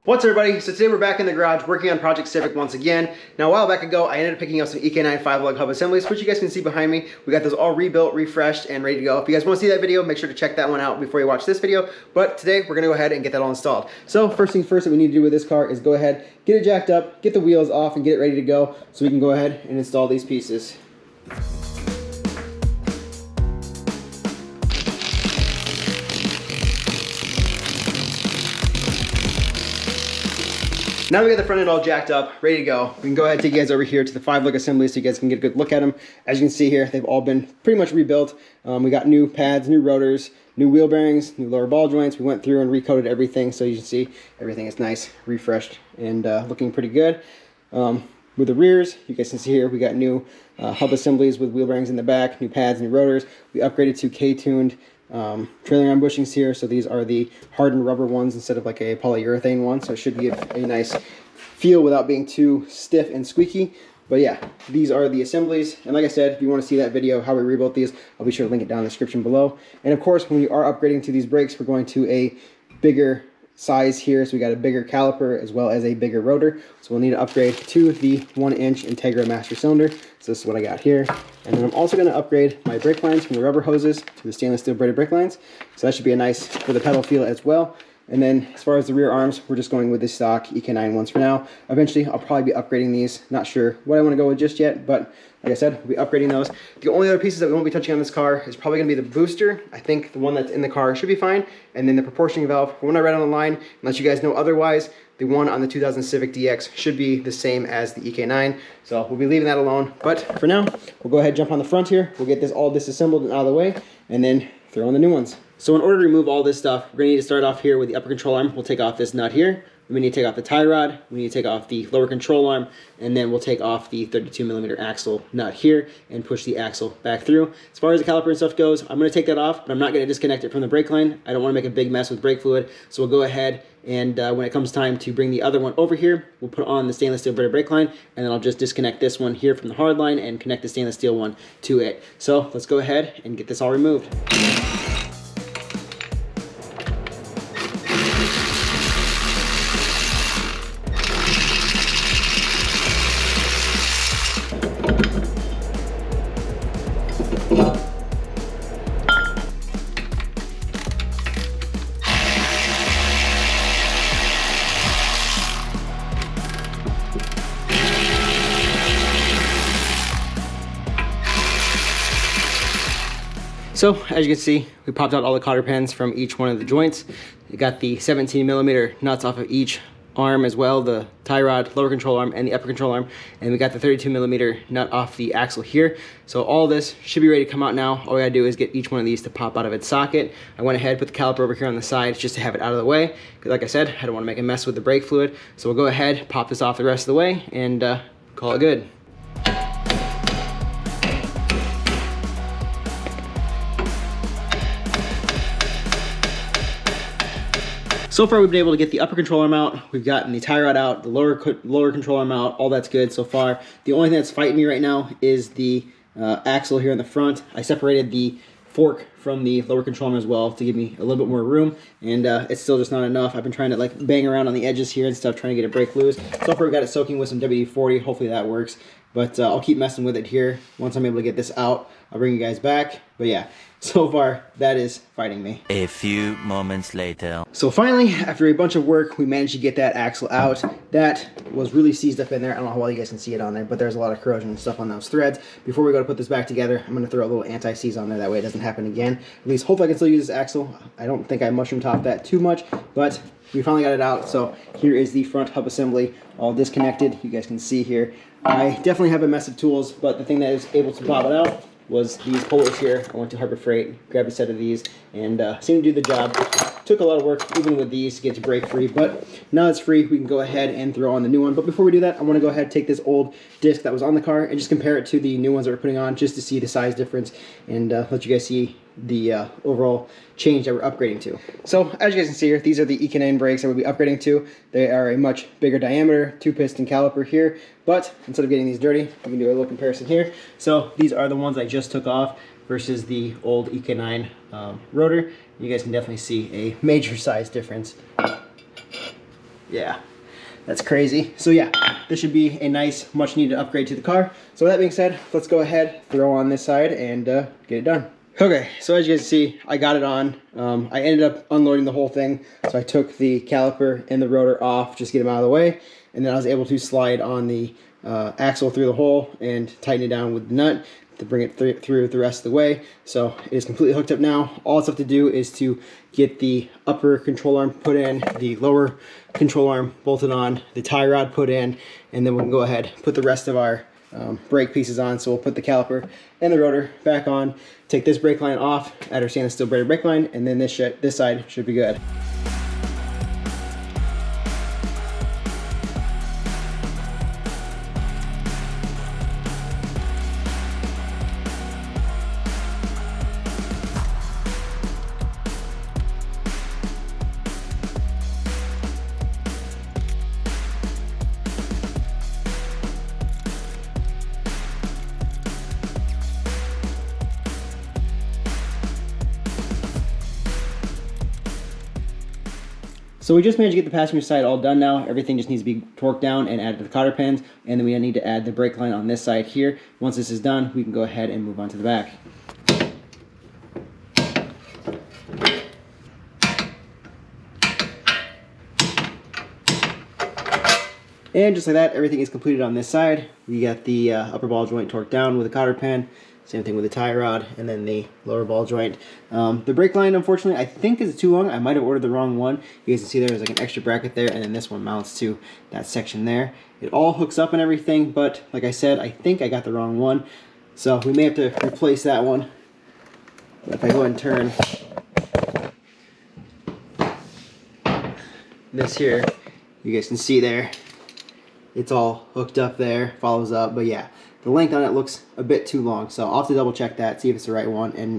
What's up, everybody? So today we're back in the garage working on Project Civic once again. Now a while back ago I ended up picking up some EK9 5-lug hub assemblies, which you guys can see behind me. We got those all rebuilt, refreshed, and ready to go. If you guys want to see that video, make sure to check that one out before you watch this video. But today we're going to go ahead and get that all installed. So first things first that we need to do with this car is go ahead, get it jacked up, get the wheels off, and get it ready to go so we can go ahead and install these pieces. Now we got the front end all jacked up, ready to go. We can go ahead and take you guys over here to the 5-lug assemblies so you guys can get a good look at them. As you can see here, they've all been pretty much rebuilt. We got new pads, new rotors, new wheel bearings, new lower ball joints. We went through and recoated everything so you can see everything is nice, refreshed, and looking pretty good. With the rears, you guys can see here, we got new hub assemblies with wheel bearings in the back, new pads, new rotors. We upgraded to K-tuned trailing arm bushings here, so these are the hardened rubber ones instead of like a polyurethane one, so it should give a nice feel without being too stiff and squeaky. But yeah, these are the assemblies, and like I said, if you want to see that video how we rebuilt these, I'll be sure to link it down in the description below. And of course, when we are upgrading to these brakes, we're going to a bigger size here, so we got a bigger caliper as well as a bigger rotor, so we'll need to upgrade to the 1-inch Integra master cylinder. So this is what I got here, and then I'm also going to upgrade my brake lines from the rubber hoses to the stainless steel braided brake lines, so that should be a nice for the pedal feel as well. And then as far as the rear arms, we're just going with the stock EK9 ones for now. Eventually I'll probably be upgrading these, not sure what I want to go with just yet, but like I said, we'll be upgrading those. The only other pieces that we won't be touching on this car is probably going to be the booster. I think the one that's in the car should be fine, and then the proportioning valve. From what I read online, unless you guys know otherwise, the one on the 2000 Civic DX should be the same as the EK9, so we'll be leaving that alone. But for now, we'll go ahead and jump on the front here. We'll get this all disassembled and out of the way, and then throw in the new ones. So in order to remove all this stuff, we're going to need to start off here with the upper control arm. We'll take off this nut here. We need to take off the tie rod. We need to take off the lower control arm, and then we'll take off the 32mm axle nut here and push the axle back through. As far as the caliper and stuff goes, I'm going to take that off, but I'm not going to disconnect it from the brake line. I don't want to make a big mess with brake fluid, so we'll go ahead and when it comes time to bring the other one over here, we'll put on the stainless steel braided brake line, and then I'll just disconnect this one here from the hard line and connect the stainless steel one to it. So let's go ahead and get this all removed. So as you can see, we popped out all the cotter pins from each one of the joints. We got the 17mm nuts off of each arm as well, the tie rod, lower control arm, and the upper control arm, and we got the 32mm nut off the axle here. So all this should be ready to come out now. All we gotta do is get each one of these to pop out of its socket. I went ahead, put the caliper over here on the side just to have it out of the way, because like I said, I don't want to make a mess with the brake fluid. So we'll go ahead, pop this off the rest of the way, and call it good. So far we've been able to get the upper control arm out, we've gotten the tie rod out, the lower control arm out, all that's good so far. The only thing that's fighting me right now is the axle here in the front. I separated the fork from the lower control arm as well to give me a little bit more room, and it's still just not enough. I've been trying to like bang around on the edges here and stuff, trying to get it break loose. So far we got it soaking with some WD-40, hopefully that works. But I'll keep messing with it here. Once I'm able to get this out, I'll bring you guys back. But yeah, so far that is fighting me. A few moments later. So finally, after a bunch of work, we managed to get that axle out. That was really seized up in there. I don't know how well you guys can see it on there, but there's a lot of corrosion and stuff on those threads. Before we go to put this back together, I'm going to throw a little anti-seize on there. That way it doesn't happen again. At least hopefully I can still use this axle. I don't think I mushroom topped that too much, but we finally got it out. So here is the front hub assembly all disconnected. You guys can see here. I definitely have a mess of tools, but the thing that is able to pop it out was these pullers here. I went to Harbor Freight, grabbed a set of these, and seemed to do the job. Took a lot of work, even with these, to get to break free, but now it's free. We can go ahead and throw on the new one. But before we do that, I want to go ahead and take this old disc that was on the car and just compare it to the new ones that we're putting on, just to see the size difference and let you guys see the overall change that we're upgrading to. So as you guys can see here, these are the EK9 brakes that we'll be upgrading to. They are a much bigger diameter, 2-piston caliper here, but instead of getting these dirty, we can do a little comparison here. So these are the ones I just took off versus the old EK9 rotor. You guys can definitely see a major size difference Yeah, that's crazy. So yeah, this should be a nice, much needed upgrade to the car. So with that being said, let's go ahead, throw on this side and get it done. Okay, so as you guys see, I got it on. I ended up unloading the whole thing. So I took the caliper and the rotor off, just get them out of the way. And then I was able to slide on the axle through the hole and tighten it down with the nut to bring it through the rest of the way. So it is completely hooked up now. All it's have to do is to get the upper control arm put in, the lower control arm bolted on, the tie rod put in, and then we can go ahead put the rest of our brake pieces on. So we'll put the caliper and the rotor back on, take this brake line off, add our stainless steel braided brake line, and then this side should be good. So we just managed to get the passenger side all done now. Everything just needs to be torqued down and added to the cotter pins. And then we need to add the brake line on this side here. Once this is done, we can go ahead and move on to the back. And just like that, everything is completed on this side. We got the upper ball joint torqued down with a cotter pin. Same thing with the tie rod, and then the lower ball joint. The brake line, unfortunately, I think is too long. I might have ordered the wrong one. You guys can see there's like an extra bracket there, and then this one mounts to that section there. It all hooks up and everything, but like I said, I think I got the wrong one. So we may have to replace that one. But if I go ahead and turn this here, you guys can see there, it's all hooked up there, follows up, but yeah. The length on it looks a bit too long, so I'll have to double check that, see if it's the right one, and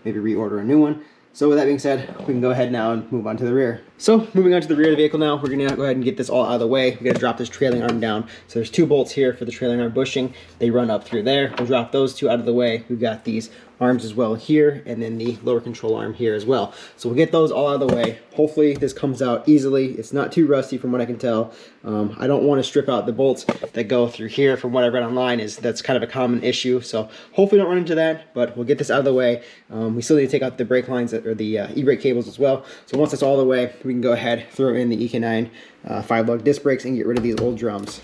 maybe reorder a new one. So with that being said, we can go ahead now and move on to the rear. So moving on to the rear of the vehicle now, we're gonna go ahead and get this all out of the way. We're gonna drop this trailing arm down. So there's two bolts here for the trailing arm bushing. They run up through there. We'll drop those two out of the way. We've got these arms as well here, and then the lower control arm here as well. So we'll get those all out of the way. Hopefully this comes out easily. It's not too rusty from what I can tell. I don't want to strip out the bolts that go through here. From what I read online, that's kind of a common issue. So hopefully don't run into that, but we'll get this out of the way. We still need to take out the brake lines or the e-brake cables as well. So once it's all the way, we can go ahead, throw in the EK9 5-lug disc brakes and get rid of these old drums.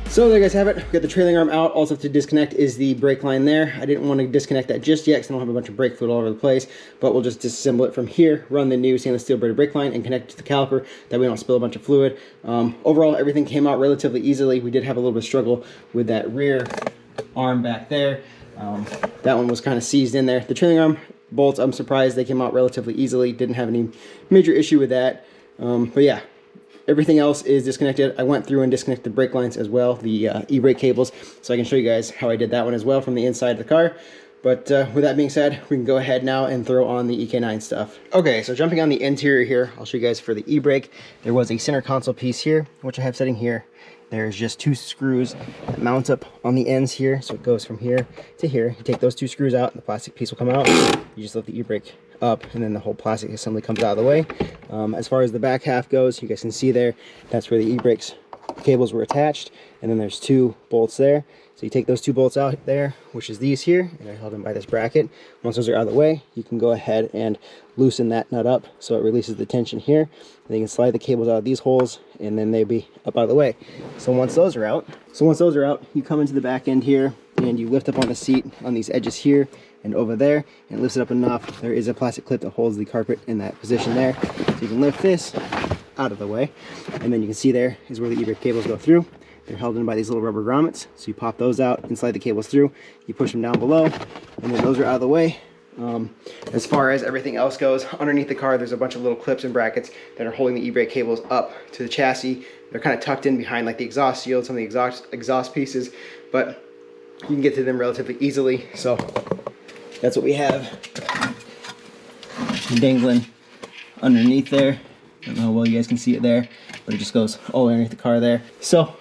So there you guys have it. We got the trailing arm out. Also to disconnect is the brake line there. I didn't want to disconnect that just yet because I don't have a bunch of brake fluid all over the place, but we'll just disassemble it from here, run the new stainless steel braided brake line, and connect it to the caliper. That way we don't spill a bunch of fluid. Overall, everything came out relatively easily. We did have a little bit of struggle with that rear arm back there. That one was kind of seized in there. The trailing arm bolts, I'm surprised they came out relatively easily. Didn't have any major issue with that. But yeah. Everything else is disconnected. I went through and disconnected the brake lines as well, the e-brake cables, so I can show you guys how I did that one as well from the inside of the car. But with that being said, we can go ahead now and throw on the EK9 stuff. Okay, so jumping on the interior here, I'll show you guys for the e-brake. There was a center console piece here, which I have sitting here. There's just two screws that mount up on the ends here, so it goes from here to here. You take those two screws out, and the plastic piece will come out. You just lift the e-brake up, and then the whole plastic assembly comes out of the way. As far as the back half goes, you guys can see there, that's where the e-brakes cables were attached, and then there's two bolts there. So you take those two bolts out there, which is these here, and I held them by this bracket. Once those are out of the way, you can go ahead and loosen that nut up so it releases the tension here. And then you can slide the cables out of these holes, and then they'll be up out of the way. So once those are out, you come into the back end here, and you lift up on the seat on these edges here and over there, and it lifts it up enough. There is a plastic clip that holds the carpet in that position there. So you can lift this out of the way, and then you can see there is where the e-brake cables go through. They're held in by these little rubber grommets, so you pop those out and slide the cables through. You push them down below, and then those are out of the way. As far as everything else goes, underneath the car there's a bunch of little clips and brackets that are holding the e-brake cables up to the chassis. They're kind of tucked in behind like the exhaust shield, some of the exhaust pieces, but you can get to them relatively easily. So that's what we have dangling underneath there. I don't know how well you guys can see it there, but it just goes all underneath the car there. So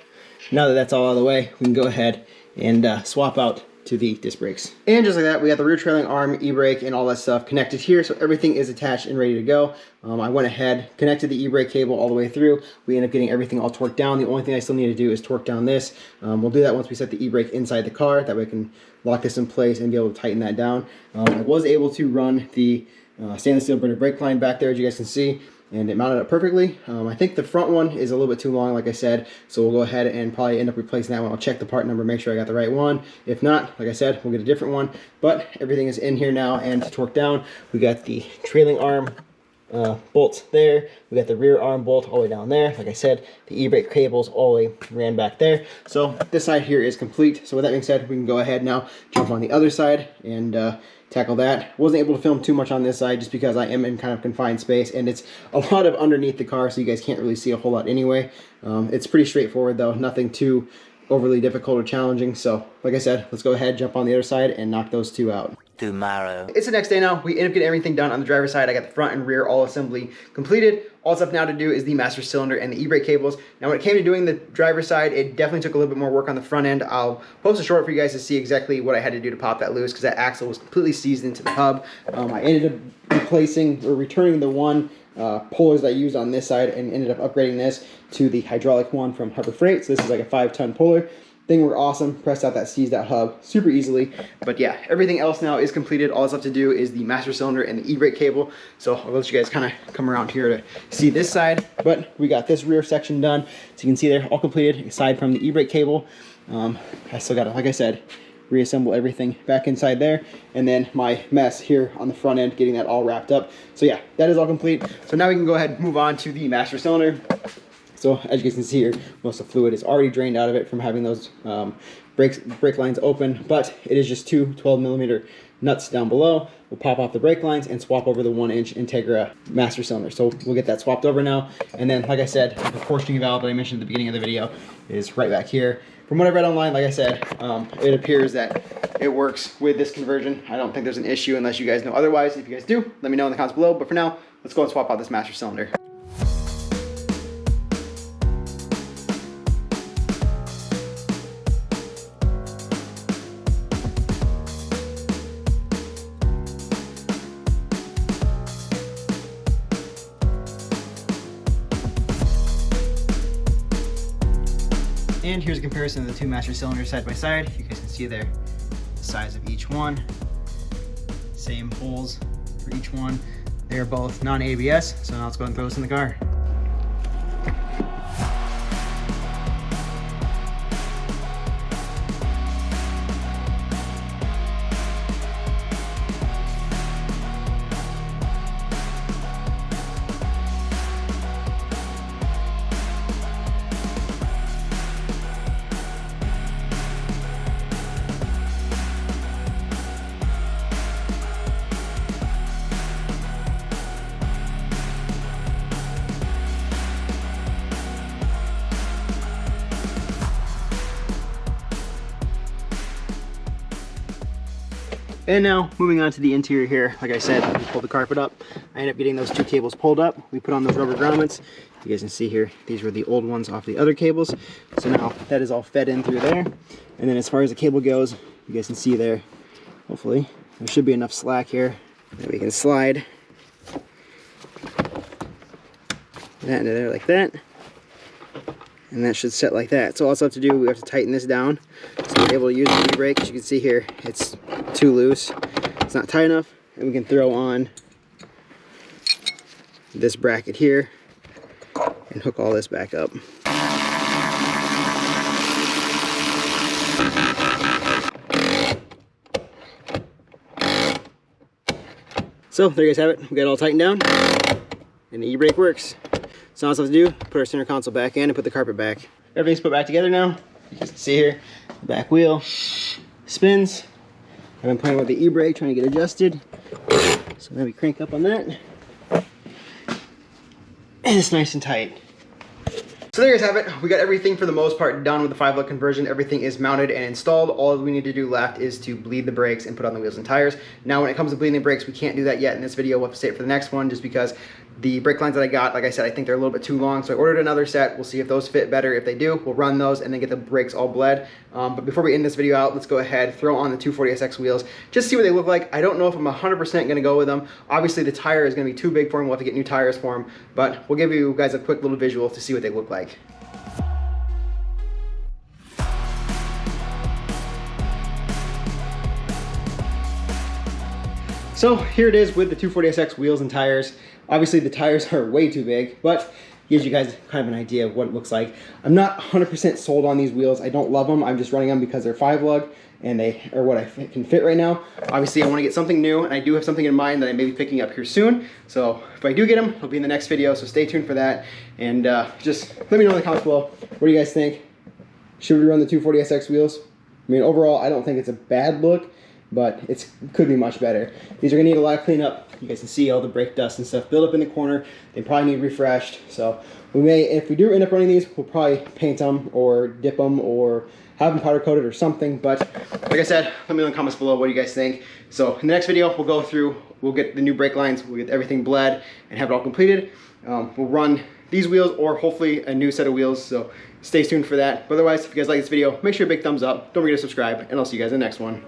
now that that's all out of the way, we can go ahead and swap out to the disc brakes. And just like that, we got the rear trailing arm, e-brake, and all that stuff connected here, so everything is attached and ready to go. I went ahead, connected the e-brake cable all the way through. We ended up getting everything all torqued down. The only thing I still need to do is torque down this. We'll do that once we set the e-brake inside the car. That way we can lock this in place and be able to tighten that down. I was able to run the stainless steel British brake line back there, as you guys can see, and it mounted up perfectly. I think the front one is a little bit too long, like I said, so we'll go ahead and probably end up replacing that one. I'll check the part number, make sure I got the right one. If not, like I said, we'll get a different one, but everything is in here now and torqued down. We got the trailing arm bolts there. We got the rear arm bolt all the way down there. Like I said, the e-brake cables all the way ran back there. So this side here is complete. So with that being said, we can go ahead now, jump on the other side and tackle that. Wasn't able to film too much on this side just because I am in kind of confined space and it's a lot of underneath the car, so you guys can't really see a whole lot anyway. It's pretty straightforward though, nothing too overly difficult or challenging. So like I said, let's go ahead, jump on the other side and knock those two out. Tomorrow. It's the next day now. We ended up getting everything done on the driver's side. I got the front and rear all assembly completed. All it's up now to do is the master cylinder and the e-brake cables. Now when it came to doing the driver's side, it definitely took a little bit more work on the front end. I'll post a short for you guys to see exactly what I had to do to pop that loose, because that axle was completely seized into the hub. I ended up replacing or returning the one pullers that I used on this side and ended up upgrading this to the hydraulic one from Harbor Freight. So this is like a 5-ton puller. Thing were awesome, pressed out that seized that hub super easily. But yeah, everything else now is completed. All it's left to do is the master cylinder and the e-brake cable. So I'll let you guys kind of come around here to see this side. But we got this rear section done. So you can see they're all completed aside from the e-brake cable. I still got to, like I said, reassemble everything back inside there, and then my mess here on the front end, getting that all wrapped up. So yeah, that is all complete. So now we can go ahead and move on to the master cylinder. So as you guys can see here, most of the fluid is already drained out of it from having those brake lines open, but it is just two 12mm nuts down below. We'll pop off the brake lines and swap over the 1-inch Integra master cylinder. So we'll get that swapped over now. And then, like I said, the portioning valve that I mentioned at the beginning of the video is right back here. From what I read online, like I said, it appears that it works with this conversion. I don't think there's an issue unless you guys know otherwise. If you guys do, let me know in the comments below. But for now, let's go and swap out this master cylinder. And here's a comparison of the two master cylinders side by side. You guys can see there the size of each one. Same holes for each one. They are both non-ABS, so now let's go and throw this in the car. And now, moving on to the interior here, like I said, we pulled the carpet up. I ended up getting those two cables pulled up. We put on those rubber grommets. You guys can see here, these were the old ones off the other cables. So now that is all fed in through there. And then as far as the cable goes, you guys can see there, hopefully, there should be enough slack here that we can slide that into there like that. And that should set like that. So all it's left to do, we have to tighten this down. So we're able to use the e-brake. As you can see here, it's too loose. It's not tight enough. And we can throw on this bracket here and hook all this back up. So there you guys have it. We got it all tightened down and the e-brake works. So now all we have to do, put our center console back in and put the carpet back. Everything's put back together now. You can see here, the back wheel spins. I've been playing with the e-brake, trying to get adjusted. So now we crank up on that. And it's nice and tight. So there you guys have it. We got everything for the most part done with the 5-look conversion. Everything is mounted and installed. All we need to do left is to bleed the brakes and put on the wheels and tires. Now when it comes to bleeding the brakes, we can't do that yet in this video. We'll have to save it for the next one just because the brake lines that I got, like I said, I think they're a little bit too long. So I ordered another set. We'll see if those fit better. If they do, we'll run those and then get the brakes all bled. But before we end this video out, let's go ahead, throw on the 240SX wheels, just see what they look like. I don't know if I'm 100% going to go with them. Obviously the tire is going to be too big for them. We'll have to get new tires for them, but we'll give you guys a quick little visual to see what they look like. So here it is with the 240SX wheels and tires. Obviously the tires are way too big, but gives you guys kind of an idea of what it looks like. I'm not 100% sold on these wheels. I don't love them. I'm just running them because they're 5-lug and they are what I can fit right now. Obviously I want to get something new, and I do have something in mind that I may be picking up here soon. So if I do get them, it'll be in the next video, so stay tuned for that. And just let me know in the comments below, what do you guys think? Should we run the 240SX wheels? I mean, overall, I don't think it's a bad look, but it could be much better. These are gonna need a lot of cleanup. You guys can see all the brake dust and stuff built up in the corner. They probably need refreshed. So we may, if we do end up running these, we'll probably paint them or dip them or have them powder coated or something. But like I said, let me know in the comments below what you guys think. So in the next video, we'll go through, we'll get the new brake lines, we'll get everything bled and have it all completed. We'll run these wheels or hopefully a new set of wheels. So stay tuned for that. But otherwise, if you guys like this video, make sure you big thumbs up. Don't forget to subscribe, and I'll see you guys in the next one.